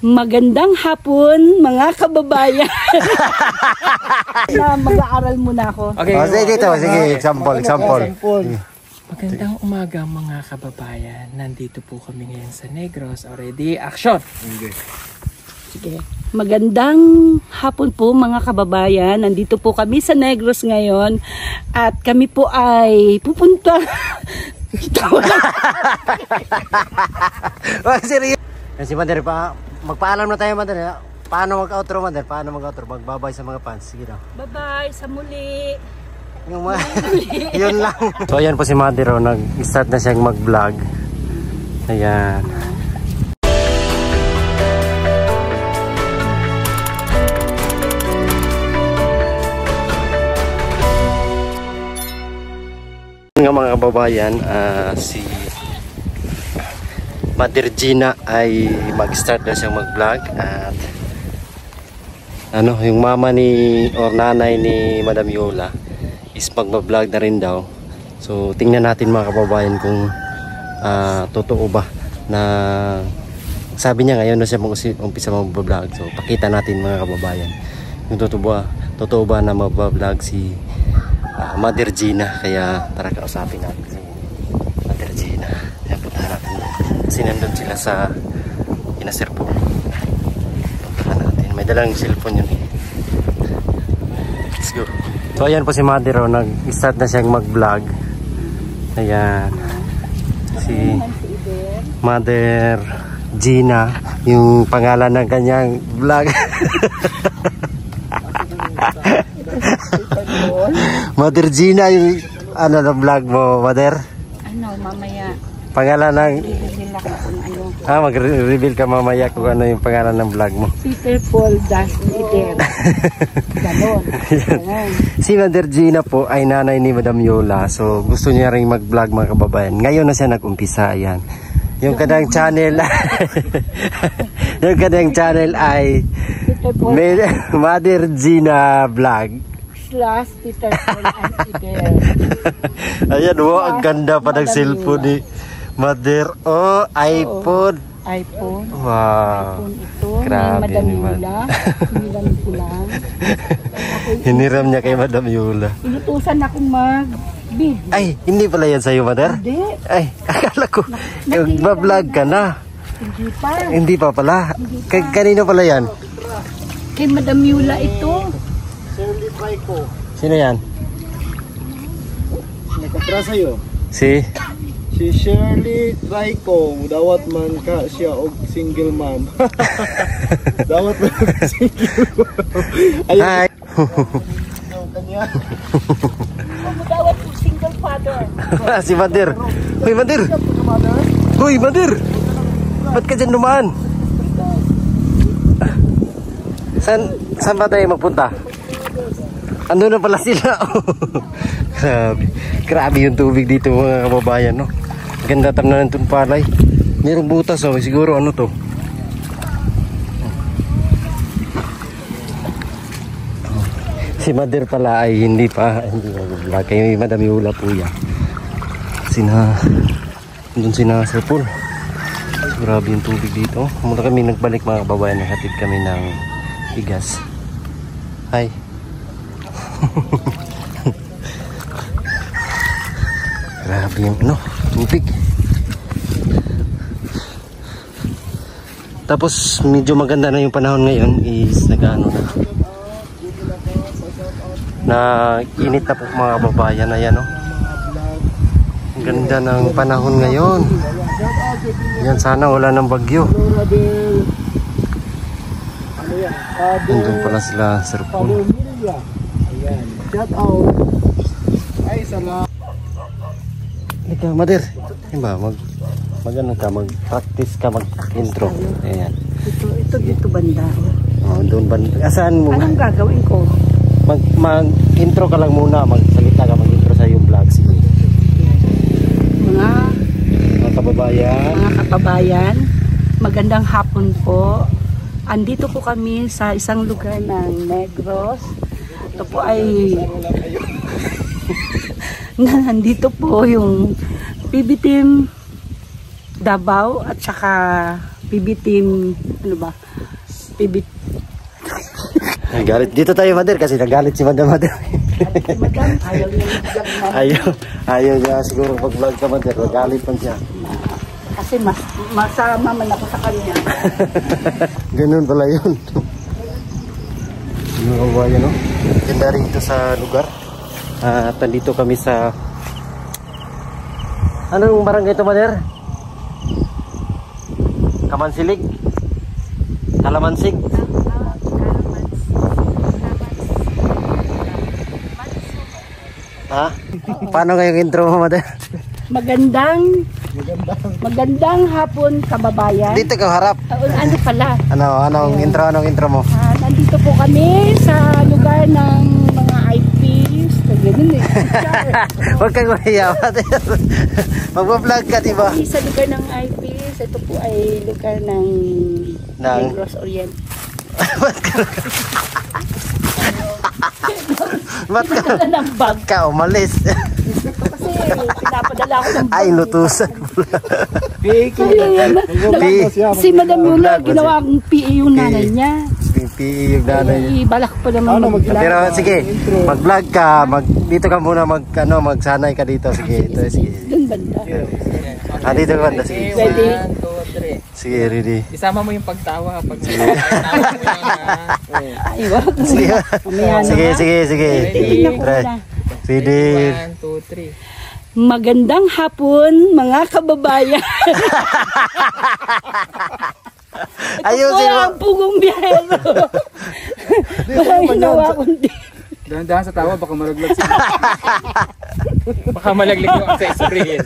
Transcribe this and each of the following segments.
Magandang hapon mga kababayan. Na mag-aaral muna ako. Okay, sige, example. Magandang umaga mga kababayan. Nandito po kami ngayon sa Negros. Already, action! Sige. Magandang hapon po mga kababayan. Nandito po kami sa Negros ngayon. At kami po ay pupunta. Kasi Mander, magpaalam na tayo Mander. Paano mag-outro Mander? Magbabay sa mga fans. Sige daw. Bye-bye. Sa muli. Yun lang. So ayan po si Mander, nag-start na siyang mag-vlog. Ayan. Nga mga kababayan, si Mother Gina ay mag-start na siyang mag-vlog at yung mama or nanay ni Madam Yola is mag-vlog na rin daw. So tingnan natin mga kababayan kung totoo ba na sabi niya ngayon na siya mag-umpisa mag-vlog. So pakita natin mga kababayan yung totoo ba na mag-vlog si Mother Gina. Kaya tara kausapin natin si Mother Gina. Kaya punta natin kasi nandun sila sa Inaserpong. Punta natin, may dalang cellphone yun eh. Let's go. So ayan po si Mother, nag-start na siyang mag-vlog. Ayan. Si Mother Gina, yung pangalan ng kanyang vlog. Mother Gina, yung na vlog mo, Mother? Mamaya. Pangalan ng... mag-reveal ka mamaya kung ano yung pangalan ng vlog mo. Peter Paul Das Peter. Ganon. Si Mother Gina po ay nanay ni Madam Yola. So gusto niya rin mag-vlog mga kababayan. Ngayon na siya nag-umpisa. Ayan. Yung kanyang channel ay Mother Gina Vlog / Peter Paul and Peter. Ayan mo, ang ganda pa ng cellphone ni Mother. Oh, iPhone. Wow. iPhone ito. Grabe Madam ni Yola. Hiniram ko lang. Hiniram niya kay Madam Yola. Inutusan akong mag-bid. Ay, hindi pala yan sa'yo, Mother? Hindi. Ay, akala ko mag-vlog ka na. Hindi pa. Hindi pa pala. Kanino pala yan? Kay Madam Yola ito. Shirley Trico. Sino yan? Nakatira sa'yo. Si Shirley Trico. Dawat man ka siya og single mom. Dawat man ka single mom. Hi. Kanya. Dawat ko single father. Si Mother. Hoy, Mother. Hoy, Mother. Ba't ka dyan dumaan? Saan ba tayo magpunta? Ando na pala sila. Grabe yung tubig dito mga kababayan, no? Ganda tamnan ng tunpalay. Merong butas, oh. Siguro ano to? Si Mother pala ay hindi mag-vlog. Kay Madam Yola po yan. Doon sina Sir Paul. Grabe yung tubig dito. Muna kami nagbalik mga kababayan. Hatid kami ng bigas. Hi. Grabe yung tubig. Tapos medyo maganda na yung panahon ngayon is na init na po mga kababayan. Ayan o. Ang ganda ng panahon ngayon. Yan, sana wala ng bagyo. Nandun pala sila Sir Paul. Ayan. Shout out. Ay, salamat. Ikaw, Mother. Diba, mag-practice ka, mag-intro. Ayan. Ito dito banda. Oh, doon banda. Asaan mo? Anong gagawin ko? Mag-intro ka lang muna. Magsalita ka, mag-intro sa iyong vlog. Sige. Mga kababayan, magandang hapon po. Andito po kami sa isang lugar ng Negros. Ito po ay nandito po yung PB Team Davao at saka PB team, ano ba? PB Nagalit. Dito tayo, Mother, kasi nagalit si Madam. Madam, ayaw niya yung vlog na. Ayaw niya siguro pag-vlog ka, Mother. Nagalit man siya. Kasi masama man ako sa kanya. Ganun pala yun. Mga kababayan, no? Ganda rito sa lugar. At nandito kami sa... Anong barangay ito, Mother? Kamansilig? Kalamansig? Ha? Paano ngayong intro mo, Mother? Magandang hapon, kababayan. Dito ka harap. Ano pala? Anong intro mo? Nandito po kami sa lugar ng mga IPs. Ganun eh. Huwag kang mahiya, Mother. Magpa-vlog ka, diba? Sa lugar ng IPs, ito po ay lugar ng Negros Orient. Ba't ka umalis? Kasi pinapadala ko ng Ay, inutusan. Si Madam Yula, ginawa akong PE yung nanay niya. PE yung nanay niya. Balak pa naman mag-vlog. Pero sige, mag-vlog ka, dito ka muna magsanay ka dito. Sige, ito, sige. Doon banda. Dito ka banda, sige. Ready? 1, 2, 3. Sige, ready. Isama mo yung pagtawa. Pag tawa mo yan, Ay, wag. Sige. Ready. 1, 2, 3. Magandang hapon, mga kababayan. Ayusin mo. Ang pugong biyahero. Walang hinawa kundi. Dahan-dahan sa tawa, baka malaglag siya. Baka malaglag yung accessories.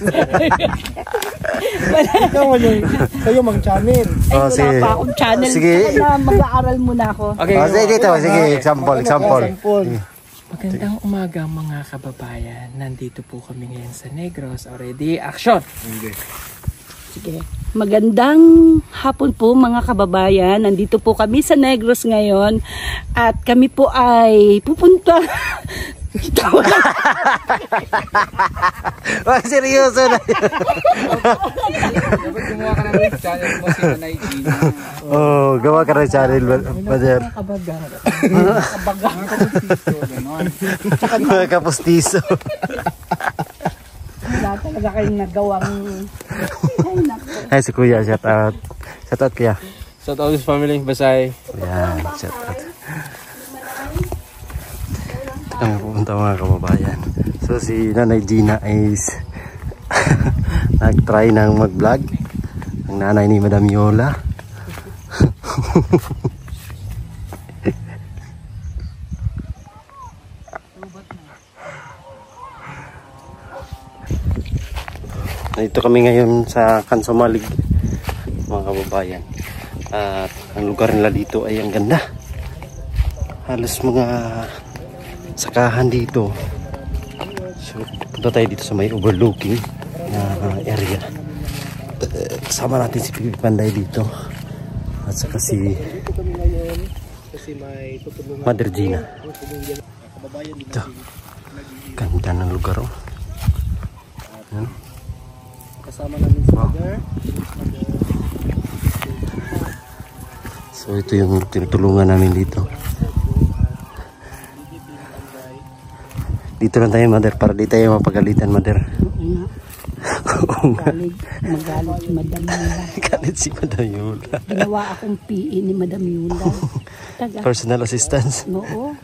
Kayo mang channel. Ay, wala sige. pa akong channel. Sige. Kaya mag-aaral muna ako. Okay, Sige dito, sige, example. Magandang umaga mga kababayan. Nandito po kami ngayon sa Negros. Already, action! Sige. Magandang hapon po mga kababayan. Nandito po kami sa Negros ngayon. At kami po ay pupunta... Wag seryoso na. Dapat gumawa ka ng channel mo si Nanay Gina. Oh, gawa ka ng channel, Mother. Kabaga. Mga kapustiso. Wala talaga kayong nagawang... Ay, naku. Ay, si Kuya, shout out. Shout out, Kuya. Shout out his family, Basay. Yan, shout out. Ito kami pupunta mga kababayan. So, si Nanay Gina is nag-try ng mag-vlog. Ang nanay ni Madam Yola. Dito kami ngayon sa Kansumalig mga kababayan. At ang lugar nila dito ay ang ganda. Halos mga sakahan dito. So punta tayo dito sa may overlooking na area. Kasama natin si Pipi Panday dito. At saka si Mother Gina. Ito. Ganda ng lugar, oh. Yan. Kasama namin si Mother. So ito yung tinutulungan namin dito. Dito lang tayo, Mother, para di tayo mapagalitan, Mother. Oo nga. Magalit si Madam Yula. Galit si Madam Yola. Ginawa akong PE ni Madam Yula. Personal assistance. Oo.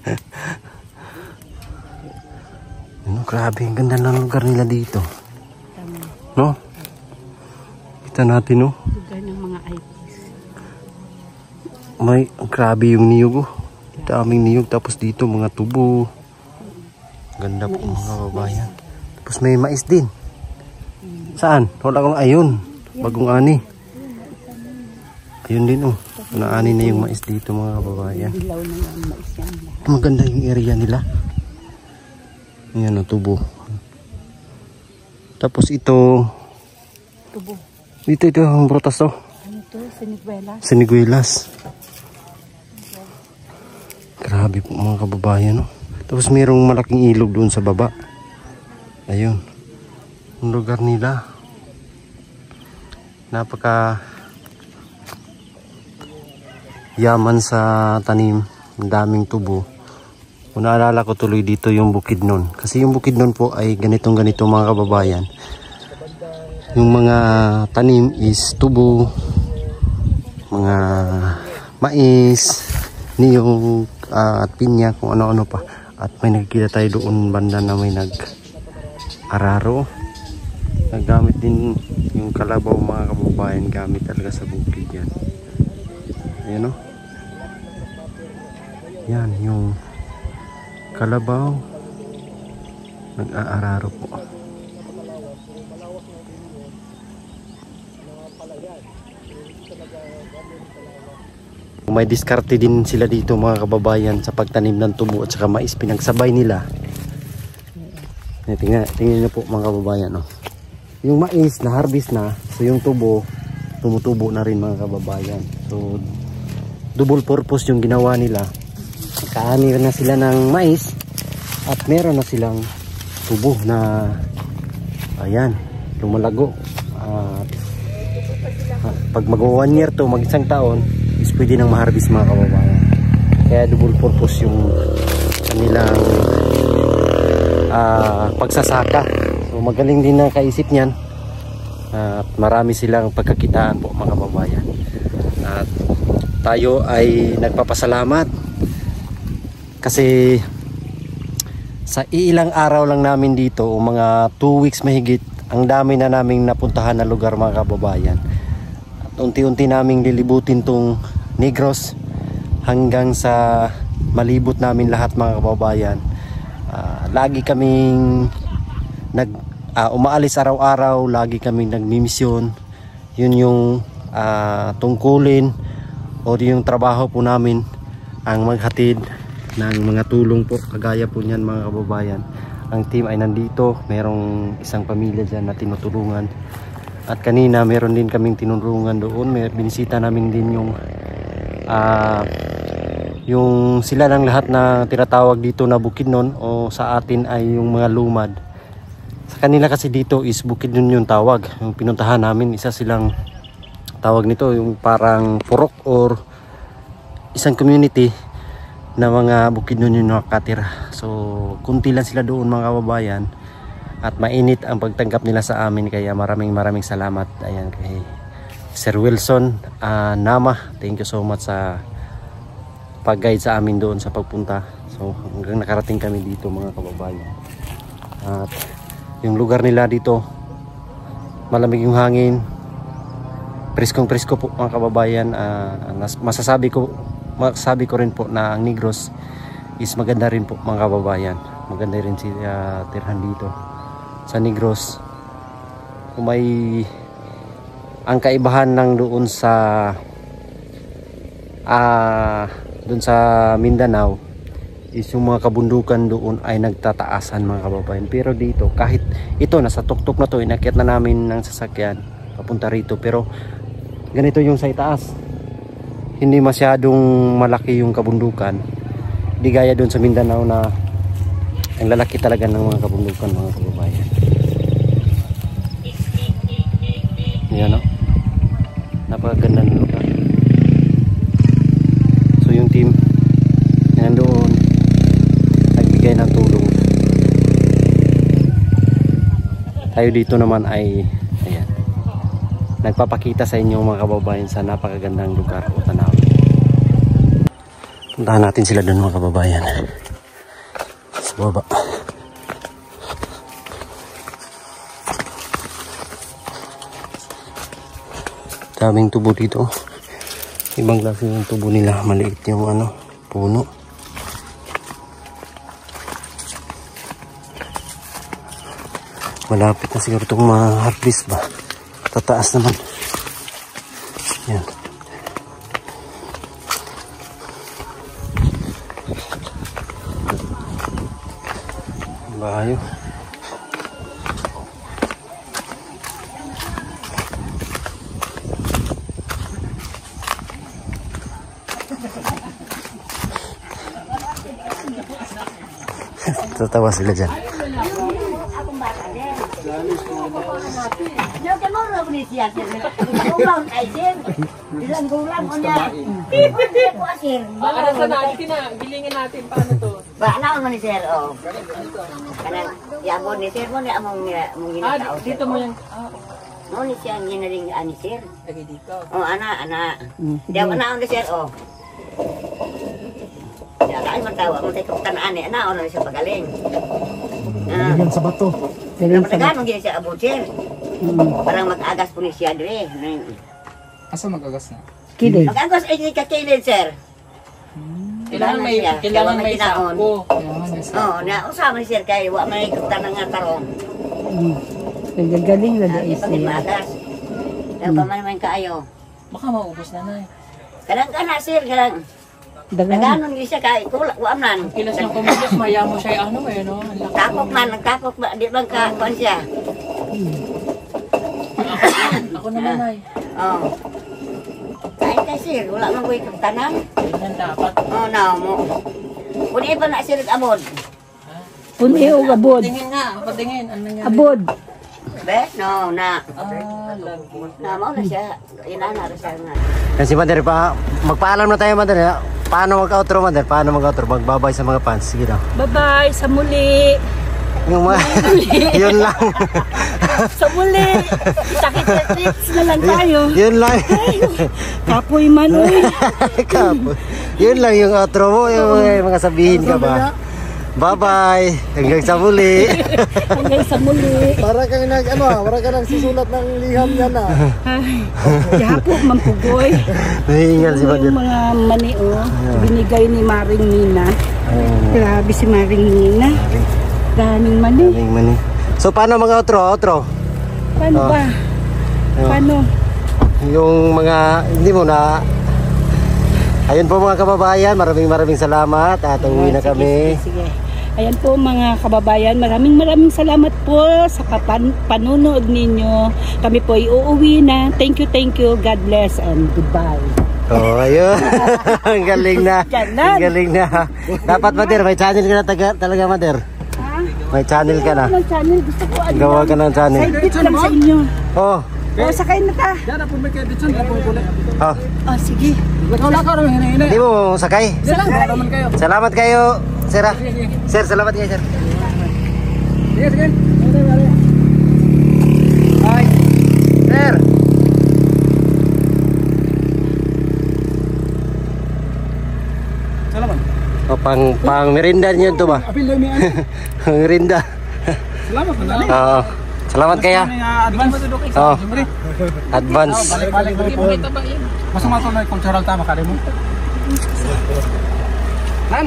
Ano, grabe, ang ganda ng lugar nila dito. No? Kita natin, no? Lugar ng mga IPs. Grabe yung niyog, oh. Daming niyog, tapos dito mga tubo. Ganda po mga kababayan. Tapos may mais din. Saan? Wala akong ayun. Bagong ani. Ayun din, oh. Naani na yung mais dito mga kababayan. Dilaw na yung mais yan. Maganda yung area nila. Ayan, oh, tubo. Tapos ito. Tubo. Dito ang prutas, oh. Ano to? Siniguelas? Siniguelas. Grabe po mga kababayan, oh. Tapos mayroong malaking ilog doon sa baba. Ayun. Ang lugar nila. Napaka yaman sa tanim, ang daming tubo. Kung naalala ko tuloy dito yung Bukidnon. Kasi yung Bukidnon po ay ganito mga kababayan. Yung mga tanim is tubo, mga mais, niyog, at pinya, kung ano-ano pa. At may nakikita tayo doon banda na may nag-araro. Nagamit din yung kalabaw mga kababayan, gamit talaga sa bukid yan. Ayan o. Yan yung kalabaw, nag-aararo po. May diskarte din sila dito mga kababayan sa pagtanim ng tubo at saka mais, pinagsabay nila. Tingnan niyo po mga kababayan, oh. Yung mais na harvest na, so yung tubo tumutubo na rin mga kababayan. So double purpose yung ginawa nila. Kaani na sila ng mais at meron na silang tubo na ayan, lumalago. Pag mag 1 year to, mag isang taon, is pwede nang ma-harvest mga kababayan. Kaya double purpose yung kanilang pagsasaka. So magaling din na kaisip niyan. At marami silang pagkakitaan po mga kababayan. At tayo ay nagpapasalamat kasi sa ilang araw lang namin dito, o mga 2 weeks mahigit, ang dami na naming napuntahan na lugar mga kababayan. At unti-unti naming lilibutin tong Negros hanggang sa malibot namin lahat mga kababayan. Lagi kaming umaalis araw-araw, lagi kaming nagmimisyon. Yun yung tungkulin o yung trabaho po namin, ang maghatid ng mga tulong po, kagaya po niyan mga kababayan. Ang team ay nandito, merong isang pamilya dyan na tinutulungan. At kanina meron din kaming tinulungan doon, binisita namin din yung sila lang lahat na tinatawag dito na Bukidnon, o sa atin ay yung mga lumad. Sa kanila kasi dito is Bukidnon yung tawag. Yung pinuntahan namin, isa silang tawag nito, yung parang purok or isang community na mga Bukidnon yung nakatira. So kunti lang sila doon mga kababayan, at mainit ang pagtanggap nila sa amin, kaya maraming salamat. Ayan, kay Sir Wilson Nama, thank you so much sa pag-guide sa amin doon sa pagpunta. So hanggang nakarating kami dito mga kababayan. At yung lugar nila dito, malamig yung hangin, preskong presko po mga kababayan. Masasabi ko rin po na ang Negros is maganda rin po mga kababayan. Maganda rin siya tirhan dito sa Negros. Kung may ang kaibahan ng doon sa Mindanao is yung mga kabundukan doon ay nagtataasan mga kababayan. Pero dito, kahit ito nasa tuktok na to, inakyat na namin ng sasakyan papunta rito, pero ganito yung sa itaas. Hindi masyadong malaki yung kabundukan. Hindi gaya doon sa Mindanao na ang lalaki talaga ng mga kabundukan mga kababayan. Yan o. Napakaganda ng lugar. So yung team nandoon nagbigay ng tulong. Tayo dito naman ay ayan, nagpapakita sa inyo mga kababayan sa napakagandang lugar o tanawin. Puntahan natin sila doon mga kababayan sa baba. Daming tubo dito. Ibang klase yung tubo nila, maliit yung puno. Malapit na siguro itong ma-harvest ba. Tataas naman. Yan. Bayo. Tatawa sila dyan. Yo que no lo policía, que ulang kay sir. Bilang ulang ko niya. Ko sir. Para sa natin na, gilingin natin paano to. Ba na man ni sir oh. Kanang yabon ni sir mo ni among ginatao. Dito mo yung... Mo ni siya ginaring ani sir. Lagi dito. Oh ana. Diya na on sir oh. Ya kay matawa mo tay kapitan ani ana ono siya pagaling. Yan sa bato. Kapag gini siya abot sir. Parang mag-agas po ni siya dire. Asa mag-agas na? Kilid. Mag-agas ay kakilid sir. Kailangan may sako. Oo, na usama ni sir kay wa may kapitan nga tarong. Nagagaling na Ay, dahil pag siya. maagas. Kaya pa man kaayo. Baka maubos na na eh. Kadang kana sir, kadang Dagan. naganon di siya kay kulak wa man. Kilos ng kumilos, maya mo siya ano eh, no? Ang laki. Tapok man, nagtapok ba di bang ka kuan siya. Ako naman ay. Oo. Kain ka sir, wala man ko'y kapitanan. Ganyan dapat. Oo, na mo. Kuni pa na sir abod. Puni o abod. Tingin nga, patingin. Ano nangyari? Abod. Be? No, na. Lagi. Na mo na siya. Inana ra siya nga. Kasi Mader, magpaalam na tayo Mader. Paano mag-outro Mader? Paano mag-outro? Magbabay sa mga fans. Sige na. Bye-bye. Sa muli. Yung mga, yun lang. Sa muli. Sakit-sakit na lang tayo. Yun lang. Kapoy man. Uy. Kapo. Yun lang yung outro mo. Yung mga sabihin ka ba? Bye-bye. Hanggang sa muli. Hanggang sa muli. Para kang para kang nagsusulat ng liham yan Ay, yapo, mampugoy. Nahihingal si Mader. Yung mga mani, binigay ni Maring Nina. Grabe si Maring Nina. Daming mani. Maring mani. So paano mag-outro? Outro? Paano ba? Paano? Yung mga, hindi mo na. Ayun po mga kababayan, maraming salamat at uuwi na kami. Sige. Ayan po mga kababayan, maraming salamat po sa panunood ninyo. Kami po ay uuwi na. Thank you, God bless and goodbye. Oh, ayun. Ang galing na. Ganon. Ang galing na. Dapat Mader, may channel ka na talaga Mader. Ha? May channel ka na. Ng channel, gusto ko ano. Gawa ka ng channel. Side bit lang sa inyo. Oh. Sakay na ta. Oh. Oh, sige. Hindi mo sakay. Salamat kayo, Sir. Sir, salamat kayo, Sir. Hi. Sir. Salamat. O, pang merinda niyo to ba? Apil mi Merinda. Salamat na. Oo. Salamat kaya. Advance. Oh. Advance. Balik Mas matol na cultural tama ka mo. Han.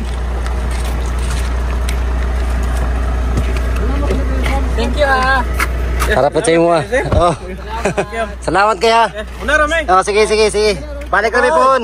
Thank you ah. Harap po sa mo. Oh. Salamat kaya. Una rame. Oh, sige. Balik kami po.